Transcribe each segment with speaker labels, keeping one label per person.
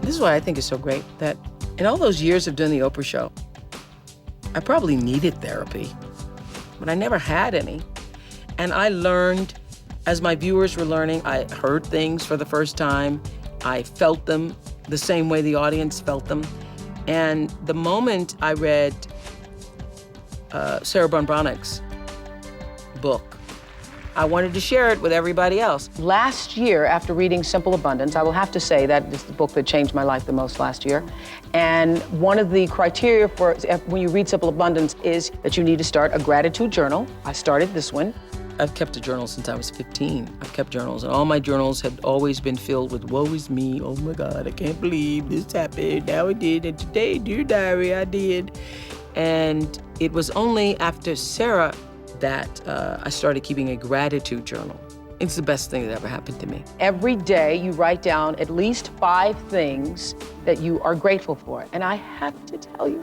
Speaker 1: This is why I think it's so great that in all those years of doing the Oprah show, I probably needed therapy, but I never had any. And I learned, as my viewers were learning, I heard things for the first time. I felt them the same way the audience felt them. And the moment I read Sarah Ban Breathnach's book, I wanted to share it with everybody else. Last year, after reading Simple Abundance, I will have to say that is the book that changed my life the most last year. And one of the criteria for when you read Simple Abundance is that you need to start a gratitude journal. I started this one. I've kept a journal since I was 15. I've kept journals, and all my journals had always been filled with woe is me, oh my God, I can't believe this happened, now it did, and today, dear diary, I did. And it was only after Sarah that I started keeping a gratitude journal. It's the best thing that ever happened to me. Every day you write down at least 5 things that you are grateful for. And I have to tell you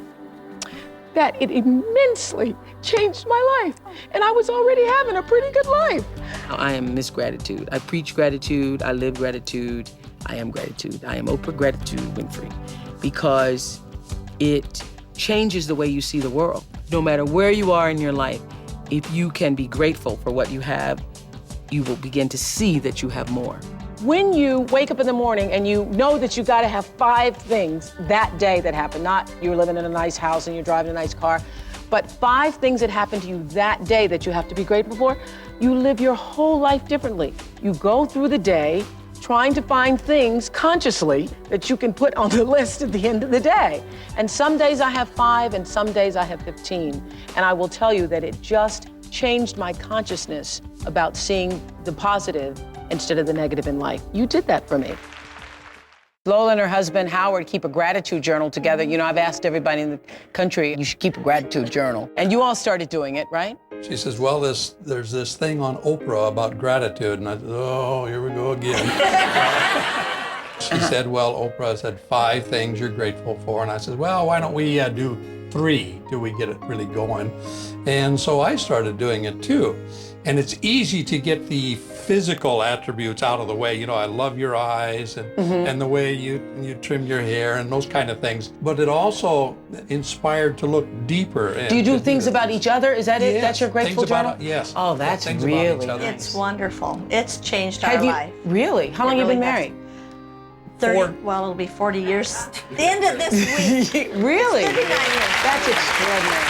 Speaker 1: that it immensely changed my life. And I was already having a pretty good life. I am Miss Gratitude. I preach gratitude, I live gratitude, I am gratitude. I am Oprah Gratitude Winfrey because it changes the way you see the world. No matter where you are in your life, if you can be grateful for what you have, you will begin to see that you have more. When you wake up in the morning and you know that you gotta have 5 things that day that happen, not you're living in a nice house and you're driving a nice car, but 5 things that happen to you that day that you have to be grateful for, you live your whole life differently. You go through the day trying to find things consciously that you can put on the list at the end of the day. And some days I have 5 and some days I have 15. And I will tell you that it just changed my consciousness about seeing the positive instead of the negative in life. You did that for me. Lola and her husband, Howard, keep a gratitude journal together. You know, I've asked everybody in the country, you should keep a gratitude journal. And you all started doing it, right?
Speaker 2: She says, well, there's this thing on Oprah about gratitude. And I said, oh, here we go again. She said, well, Oprah said 5 things you're grateful for. And I said, well, why don't we do 3 till we get it really going? And so I started doing it too. And it's easy to get the physical attributes out of the way. You know, I love your eyes and the way you trim your hair and those kind of things. But it also inspired to look deeper.
Speaker 1: Do you do things about each other? Is that it?
Speaker 2: Yes,
Speaker 1: That's your grateful journal?
Speaker 2: Yes.
Speaker 1: Oh, that's
Speaker 2: things
Speaker 1: really
Speaker 2: about each other.
Speaker 3: It's wonderful. It's changed our life.
Speaker 1: Really? How long have you been married?
Speaker 3: 30, well, it'll be 40 years. The end of this week.
Speaker 1: Really?
Speaker 3: 39 years.
Speaker 1: That's extraordinary.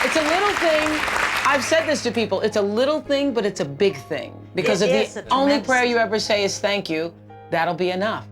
Speaker 1: It's a little thing. I've said this to people. It's a little thing, but it's a big thing. Because if the only prayer you ever say is thank you, that'll be enough.